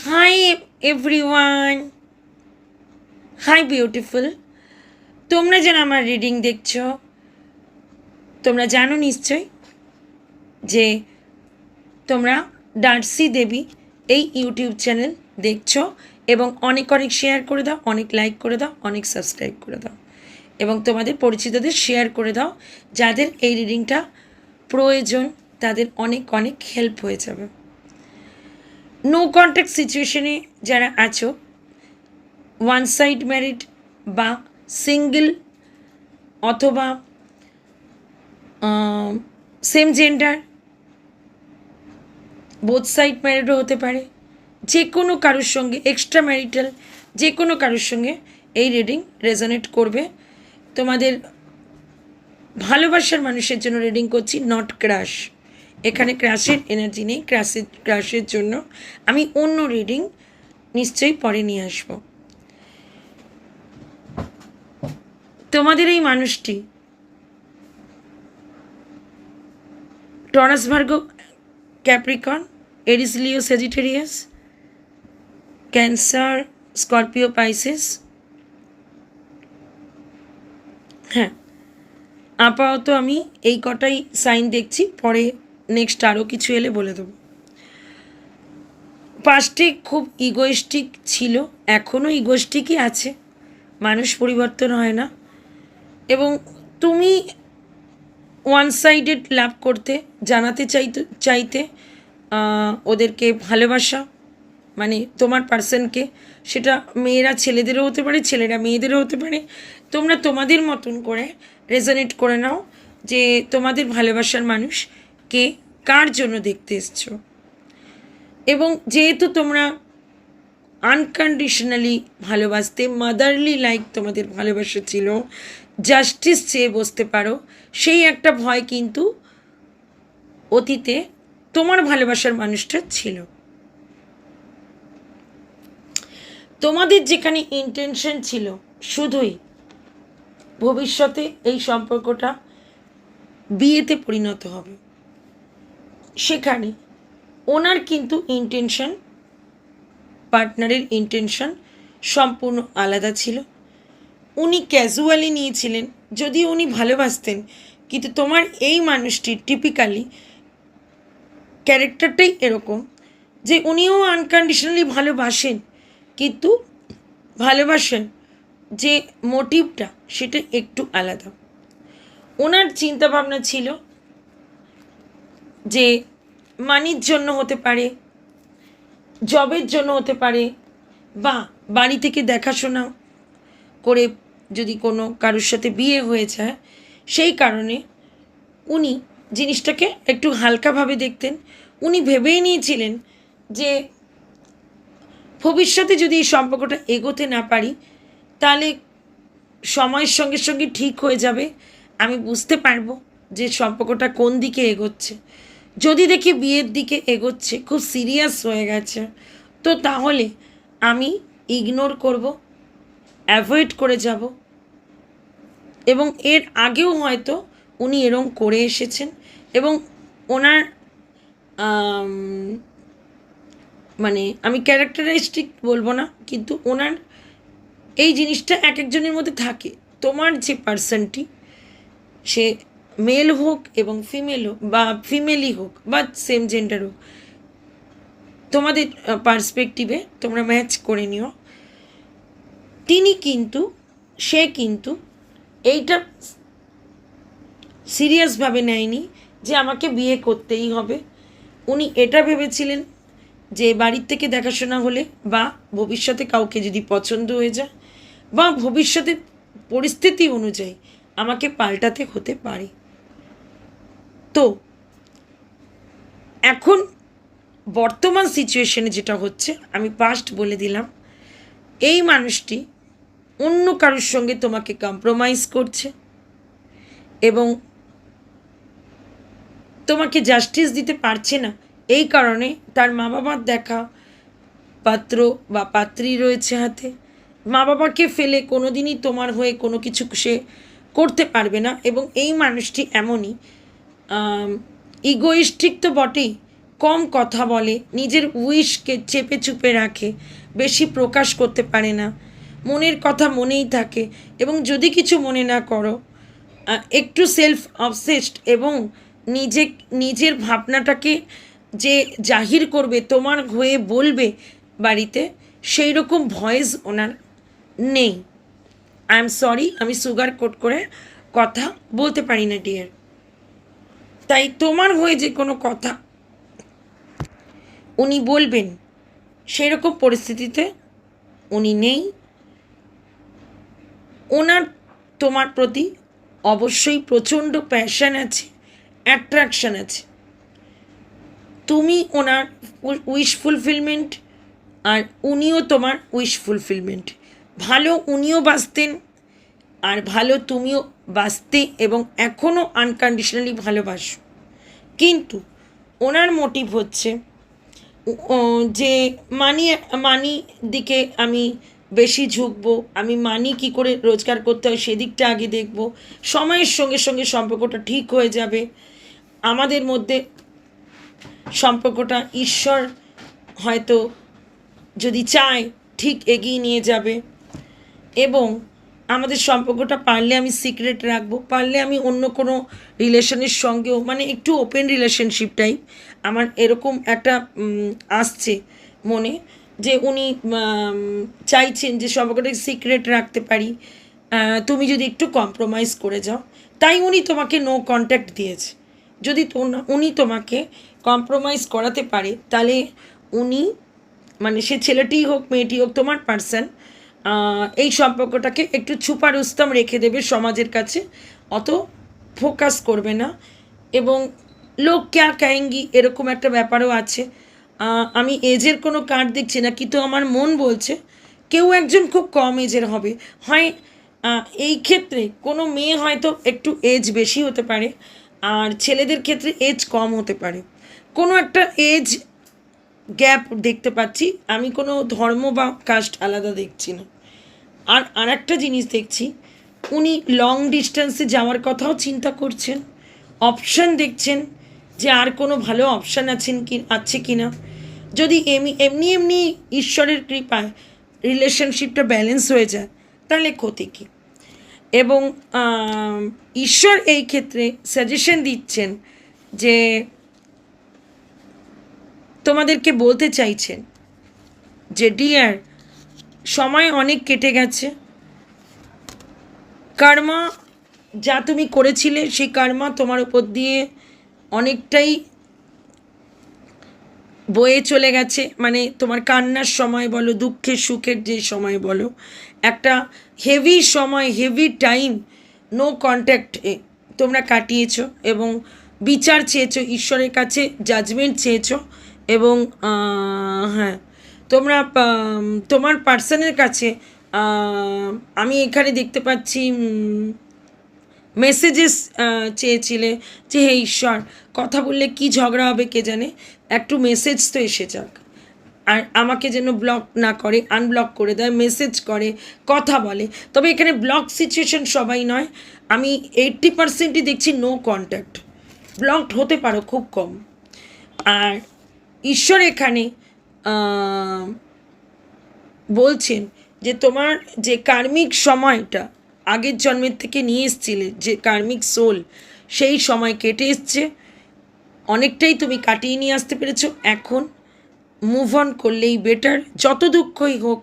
Hi everyone, hi beautiful. তোমরা যেন আমার রিডিং দেখছো, তোমরা জানো নিশ্চয় যে তোমরা ডার্সি দেবী এই ইউটিউব চ্যানেল দেখছো এবং অনেক অনেক শেয়ার করে দাও, অনেক লাইক করে দাও, অনেক সাবস্ক্রাইব করে দাও এবং তোমাদের পরিচিতদের শেয়ার করে দাও। যাদের এই রিডিংটা প্রয়োজন তাদের অনেক অনেক হেল্প হয়ে যাবে। নো কন্ট্যাক্ট সিচুয়েশনে যারা আছো, ওয়ান সাইড ম্যারিড বা সিঙ্গেল অথবা সেম জেন্ডার, বোথ সাইড ম্যারিডও হতে পারে, যে কোনো কারোর সঙ্গে এক্সট্রা ম্যারিটাল, যে কোনো কারোর সঙ্গে এই রিডিং রেজনেট করবে। তোমাদের ভালোবাসার মানুষের জন্য রিডিং করছি, নট ক্রাশ। এখানে ক্রাশের এনার্জি নেই। ক্রাশের জন্য আমি অন্য রিডিং নিশ্চয়ই পরে নিয়ে আসবো। তোমাদের এই মানুষটি টরাস, ভার্গো, ক্যাপ্রিকন, এরিস, লিও, সেজিটেরিয়াস, ক্যান্সার, স্করপিও, পাইসেস। হ্যাঁ, আপাতত আমি এই কটাই সাইন দেখছি, পরে নেক্সট আরও কিছু এলে বলে দেবো। পাস্টে খুব ইগোইস্টিক ছিল, এখনও ইগোইস্টিকই আছে, মানুষ পরিবর্তন হয় না। এবং তুমি ওয়ান সাইডেড লাভ করতে জানাতে চাইতে ওদেরকে ভালোবাসা, মানে তোমার পার্সনকে, সেটা মেয়েরা ছেলেদেরও হতে পারে, ছেলেরা মেয়েদেরও হতে পারে। তোমরা তোমাদের মতন করে রেজনেট করে নাও যে তোমাদের ভালোবাসার মানুষ কে, কার জন্য দেখতে এসছো। এবং যেহেতু তোমরা আনকন্ডিশনালি ভালোবাসতে, মাদারলি লাইক তোমাদের ভালোবাসা ছিল, জাস্টিস চেয়ে বসতে পারো, সেই একটা ভয় কিন্তু অতীতে তোমার ভালোবাসার মানুষটা ছিল। তোমাদের যেখানে ইন্টেনশন ছিল শুধুই ভবিষ্যতে এই সম্পর্কটা বিয়েতে পরিণত হবে, সেখানে ওনার কিন্তু ইন্টেনশন, পার্টনারের ইন্টেনশন সম্পূর্ণ আলাদা ছিল। উনি ক্যাজুয়ালি নিয়েছিলেন, যদিও উনি ভালোবাসতেন, কিন্তু তোমার এই মানুষটির টিপিক্যালি ক্যারেক্টারটাই এরকম যে উনিও আনকন্ডিশনালি ভালোবাসেন, কিন্তু ভালোবাসেন যে মোটিভটা সেটা একটু আলাদা। ওনার চিন্তাভাবনা ছিল যে মানির জন্য হতে পারে, জবের জন্য হতে পারে, বা বাড়ি থেকে দেখাশোনা করে যদি কোনো কারোর সাথে বিয়ে হয়ে যায়, সেই কারণে উনি জিনিসটাকে একটু হালকাভাবে দেখতেন। উনি ভেবেই নিয়েছিলেন যে ভবিষ্যতে যদি এই সম্পর্কটা এগোতে না পারি তাহলে সময়ের সঙ্গে সঙ্গে ঠিক হয়ে যাবে, আমি বুঝতে পারবো যে সম্পর্কটা কোন দিকে এগোচ্ছে। যদি দেখি বিয়ের দিকে এগোচ্ছে, খুব সিরিয়াস হয়ে গেছে, তো তাহলে আমি ইগনোর করব, অ্যাভয়েড করে যাব। এবং এর আগেও হয়তো উনি এরম করে এসেছেন এবং ওনার মানে আমি ক্যারেক্টারিস্টিক বলবো না, কিন্তু ওনার এই জিনিসটা এক একজনের মধ্যে থাকে। তোমার যে পার্সনটি, সে মেল হোক এবং ফিমেল হোক, বা ফিমেলই হোক বা সেম জেন্ডার হোক, তোমাদের পার্সপেক্টিভে তোমরা ম্যাচ করে নিও। সে কিন্তু এইটা সিরিয়াসভাবে নেয়নি যে আমাকে বিয়ে করতেই হবে। উনি এটা ভেবেছিলেন যে বাড়ির থেকে দেখাশোনা হলে, বা ভবিষ্যতে কাউকে যদি পছন্দ হয়ে যায়, বা ভবিষ্যতে পরিস্থিতি অনুযায়ী আমাকে পাল্টাতে হতে পারে। তো এখন বর্তমান সিচুয়েশনে যেটা হচ্ছে, আমি পাস্ট বলে দিলাম, এই মানুষটি অন্য কারোর সঙ্গে তোমাকে কম্প্রোমাইজ করছে এবং তোমাকে জাস্টিস দিতে পারছে না। এই কারণে তার মা বাবার দেখা পাত্র বা পাত্রী রয়েছে হাতে, মা বাবাকে ফেলে কোনো দিনই তোমার হয়ে কোনো কিছু সে করতে পারবে না। এবং এই মানুষটি এমনই ইগোইস্টিক তো বটেই, কম কথা বলে, নিজের উইশকে চেপে চুপে রাখে, বেশি প্রকাশ করতে পারে না, মনের কথা মনেই থাকে। এবং যদি কিছু মনে না করো, একটু সেলফ অবসেসড এবং নিজের ভাবনাটাকে যে জাহির করবে, তোমার হয়ে বলবে বাড়িতে, সেই রকম ভয়েস ওনার নেই। আই এম সরি, আমি সুগার কোট করে কথা বলতে পারি না ডিয়ার। তাই তোমার হয়ে যে কোনো কথা উনি বলবেন সেরকম পরিস্থিতিতে উনি নেই। ওনার তোমার প্রতি অবশ্যই প্রচণ্ড প্যাশন আছে, অ্যাট্রাকশন আছে। তুমি ওনার উইশ ফুলফিলমেন্ট, আর উনিও তোমার উইশ ফুলফিলমেন্ট। ভালো উনিও বাঁচতেন, আর ভালো তুমিও বাঁচতে, এবং এখনও আনকন্ডিশনালি ভালোবাসো। কিন্তু ওনার মোটিভ হচ্ছে যে মানি দিকে আমি বেশি ঝুঁকবো, আমি মানি কী করে রোজগার করতে হয় সেদিকটা আগে দেখব, সময়ের সঙ্গে সঙ্গে সম্পর্কটা ঠিক হয়ে যাবে, আমাদের মধ্যে সম্পর্কটা ঈশ্বর হয়তো যদি চায় ঠিক এগিয়ে নিয়ে যাবে, এবং আমাদের সম্পর্কটা পারলে আমি সিক্রেট রাখবো, পারলে আমি অন্য কোনো রিলেশনের সঙ্গেও, মানে একটু ওপেন রিলেশনশিপটাই আমার এরকম একটা আসছে মনে, যে উনি চাইছেন যে সম্পর্কটাকে সিক্রেট রাখতে পারি, তুমি যদি একটু কম্প্রোমাইজ করে যাও। তাই উনি তোমাকে নো কন্ট্যাক্ট দিয়েছে। যদি উনি তোমাকে কম্প্রোমাইজ করাতে পারে, তাহলে উনি, মানে সে ছেলেটিই হোক মেয়েটি হোক, তোমার পার্সন এই সম্পর্কটাকে একটু ছুপা রুস্তম রেখে দেবে সমাজের কাছে, অত ফোকাস করবে না। এবং লোক ক্যা কাহেঙ্গি এরকম একটা ব্যাপারও আছে। আমি এজের কোনো কার্ড দেখছি না, কিন্তু আমার মন বলছে কেউ একজন খুব কম এজের হবে। হয় এই ক্ষেত্রে কোনো মেয়ে হয়তো একটু এজ বেশি হতে পারে, আর ছেলেদের ক্ষেত্রে এজ কম হতে পারে। কোনো একটা এজ গ্যাপ দেখতে পাচ্ছি আমি, কোনো ধর্ম বা কাস্ট আলাদা দেখছি না। আর একটা জিনিস দেখছি, উনি লং ডিস্টেন্সে যাওয়ার কথাও চিন্তা করছেন, অপশান দেখছেন যে আর কোনো ভালো অপশান আছে কি না। যদি এমনি এমনি ঈশ্বরের কৃপায় রিলেশনশিপটা ব্যালেন্স হয়ে যায়, তাহলে ক্ষতি কী। এবং ঈশ্বর এই ক্ষেত্রে সাজেশন দিচ্ছেন যে তোমাদেরকে বলতে চাইছেন যে ডিয়ার, সময় অনেক কেটে গেছে, কর্মা যা তুমি করেছিলে সেই কর্মা তোমার উপর দিয়ে অনেকটাই বয়ে চলে গেছে। মানে তোমার কান্নার সময় বলো, দুঃখের সুখের যে সময় বলো, একটা হেভি সময়, হেভি টাইম নো কন্ট্যাক্টে তোমরা কাটিয়েছো, এবং বিচার চেয়েছো ঈশ্বরের কাছে, জাজমেন্ট চেয়েছো। এবং হ্যাঁ, তোমরা তোমার পার্সনের কাছে আমি এখানে দেখতে পাচ্ছি মেসেজেস চেয়েছিলে যে হে ঈশ্বর, কথা বললে কি ঝগড়া হবে কে জানে, একটু মেসেজ তো এসে যাক, আর আমাকে যেন ব্লক না করে, আনব্লক করে দেয়, মেসেজ করে, কথা বলে। তবে এখানে ব্লক সিচুয়েশন সবাই নয়, আমি 80%ই দেখছি নো কন্ট্যাক্ট, ব্লকড হতে পারো খুব কম। আর ঈশ্বর এখানে বলছেন যে তোমার যে কার্মিক সময়টা আগের জন্মের থেকে নিয়ে এসছিলে, যে কার্মিক সোল, সেই সময় কেটে এসছে, অনেকটাই তুমি কাটিয়ে নিয়ে আসতে পেরেছো। এখন মুভ অন করলেই বেটার। যত দুঃখই হোক,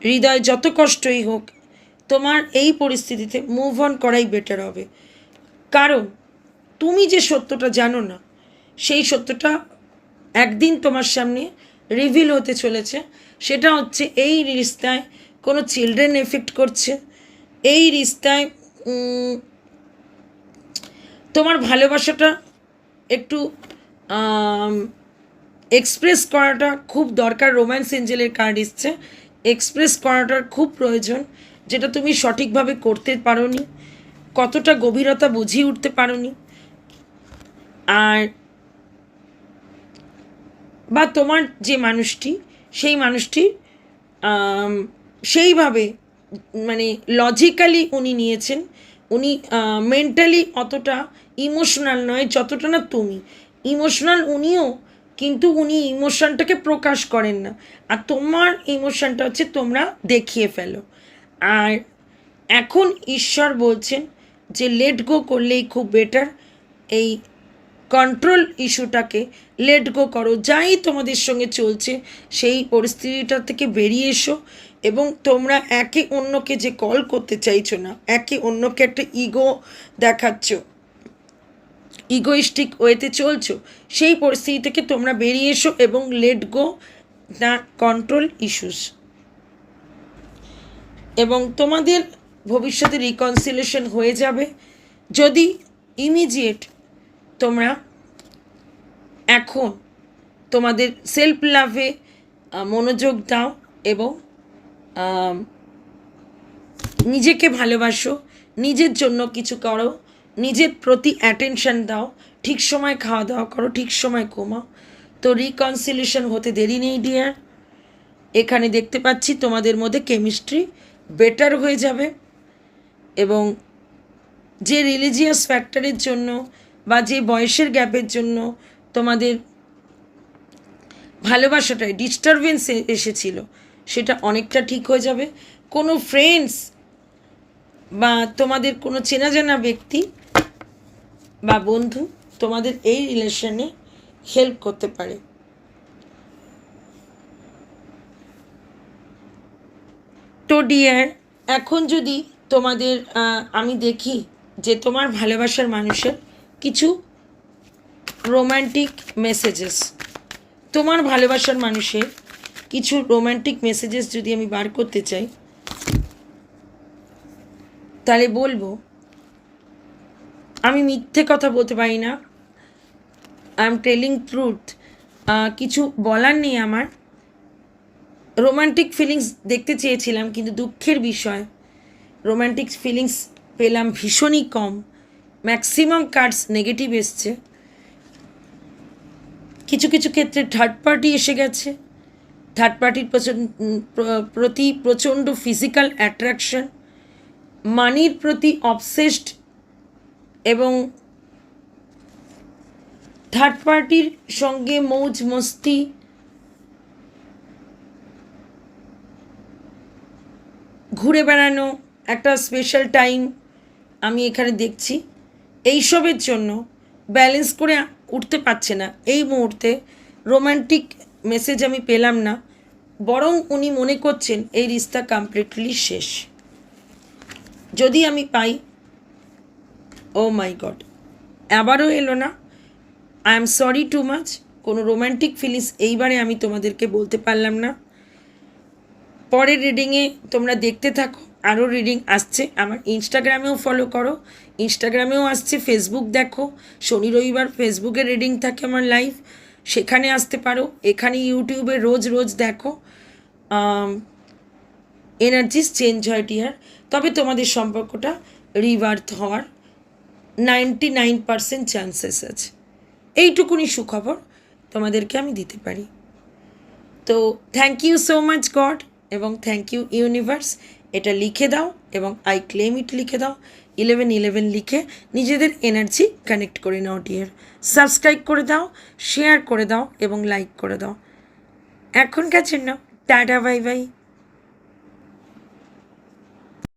হৃদয় যত কষ্টই হোক, তোমার এই পরিস্থিতিতে মুভ অন করাই বেটার হবে। কারণ তুমি যে সত্যটা জানো না, সেই সত্যটা একদিন তোমার সামনে রিভিল হতে চলেছে। সেটা হচ্ছে এই রিস্তায় কোনো চিলড্রেন এফেক্ট করছে, এই রিস্তায় তোমার ভালোবাসাটা একটু এক্সপ্রেস করাটা খুব দরকার। রোম্যান্স এঞ্জেলের কার্ড এসছে, এক্সপ্রেস করাটার খুব প্রয়োজন, যেটা তুমি সঠিকভাবে করতে পারোনি, কতটা গভীরতা বুঝিয়ে উঠতে পারোনি। আর বা তোমার যে মানুষটি, সেই মানুষটি সেইভাবে, মানে লজিক্যালি উনি নিয়েছেন, উনি মেন্টালি অতটা ইমোশনাল নয় যতটা না তুমি। ইমোশনাল উনিও, কিন্তু উনি ইমোশনটাকে প্রকাশ করেন না। আর তোমার ইমোশনটা হচ্ছে তোমরা দেখিয়ে ফেলো। আর এখন ঈশ্বর বলছেন যে লেট গো করলেই খুব বেটার। এই কন্ট্রোল ইস্যুটাকে লেট গো করো। যাই তোমাদের সঙ্গে চলছে সেই পরিস্থিতিটা থেকে বেরিয়ে এসো, এবং তোমরা একে অন্যকে যে কল করতে চাইছো না, একে অন্যকে একটা ইগো দেখাচ্ছ, ইগোইস্টিক ওয়েতে চলছো, সেই পরিস্থিতি থেকে তোমরা বেরিয়ে এসো এবং let go the control issues. এবং তোমাদের ভবিষ্যতে রিকনসিলেশন হয়ে যাবে যদি ইমিডিয়েট তোমরা এখন তোমাদের সেলফ লাভে মনোযোগ দাও এবং নিজেকে ভালোবাসো, নিজের জন্য কিছু করো, নিজের প্রতি অ্যাটেনশন দাও, ঠিক সময় খাওয়া দাওয়া করো, ঠিক সময় ঘুমাও। তো রিকনসিলেশন হতে দেরি নেই ডিয়ার। এখানে দেখতে পাচ্ছি তোমাদের মধ্যে কেমিস্ট্রি বেটার হয়ে যাবে, এবং যে রিলিজিয়াস ফ্যাক্টরের জন্য বা যে বয়সের গ্যাপের জন্য তোমাদের ভালোবাসাটায় ডিস্টারবেন্স এসেছিল সেটা অনেকটা ঠিক হয়ে যাবে। কোনো ফ্রেন্ডস বা তোমাদের কোনো চেনা জানা ব্যক্তি বা বন্ধু তোমাদের এই রিলেশনে হেল্প করতে পারে। তো ডিয়ার, এখন যদি তোমাদের আমি দেখি যে তোমার ভালোবাসার মানুষের কিছু রোম্যান্টিক মেসেজেস, তোমার ভালোবাসার মানুষের কিছু রোম্যান্টিক মেসেজেস যদি আমি বার করতে চাই, তাহলে বলবো, আমি মিথ্যে কথা বলতে পারি না, আই এম টেলিং ট্রুথ। কিছু বলার নেই আমার। রোম্যান্টিক ফিলিংস দেখতে চেয়েছিলাম, কিন্তু দুঃখের বিষয় রোম্যান্টিক ফিলিংস পেলাম ভীষণই কম। ম্যাক্সিমাম কার্ডস নেগেটিভ এসছে। কিছু কিছু ক্ষেত্রে থার্ড পার্টি এসে গেছে। থার্ড পার্টির প্রতি প্রচণ্ড ফিজিক্যাল অ্যাট্রাকশন, মানির প্রতি অবসেসড, এবং থার্ড পার্টির সঙ্গে মৌজ মস্তি, ঘুরে বেড়ানো, একটা স্পেশাল টাইম আমি এখানে দেখছি। এইসবের জন্য ব্যালেন্স করে উঠতে পারছে না এই মুহূর্তে। রোম্যান্টিক মেসেজ আমি পেলাম না, বরং উনি মনে করছেন এই রিস্তা কমপ্লিটলি শেষ। যদি আমি পাই, ও মাই গড, আবারও এলো না। I am sorry too much. কোনো রোম্যান্টিক ফিলিংস এইবারে আমি তোমাদেরকে বলতে পারলাম না। পরের রিডিংয়ে তোমরা দেখতে থাকো, আরও রিডিং আসছে। আমার ইনস্টাগ্রামেও ফলো করো, ইনস্টাগ্রামেও আসছে। ফেসবুক দেখো, শনি রবিবার ফেসবুকে রিডিং থাকে আমার লাইভ, সেখানে আসতে পারো। এখানে ইউটিউবে রোজ রোজ দেখো। এনার্জিস চেঞ্জ হয় ডিয়ার, তবে তোমাদের সম্পর্কটা রিবার্থ হওয়ার 99% চান্সেস আছে। এইটুকুনি সুখবর তোমাদেরকে আমি দিতে পারি। তো thank you so much God, এবং থ্যাংক ইউ ইউনিভার্স। এটা লিখে দাও এবং আই ক্লেম ইট লিখে দাও। 1111 লিখে নিজেদের এনার্জি কানেক্ট করে নাও ডিয়ার। সাবস্ক্রাইব করে দাও, শেয়ার করে দাও এবং লাইক করে দাও। এখনকার জন্য টাটা, বাই বাই।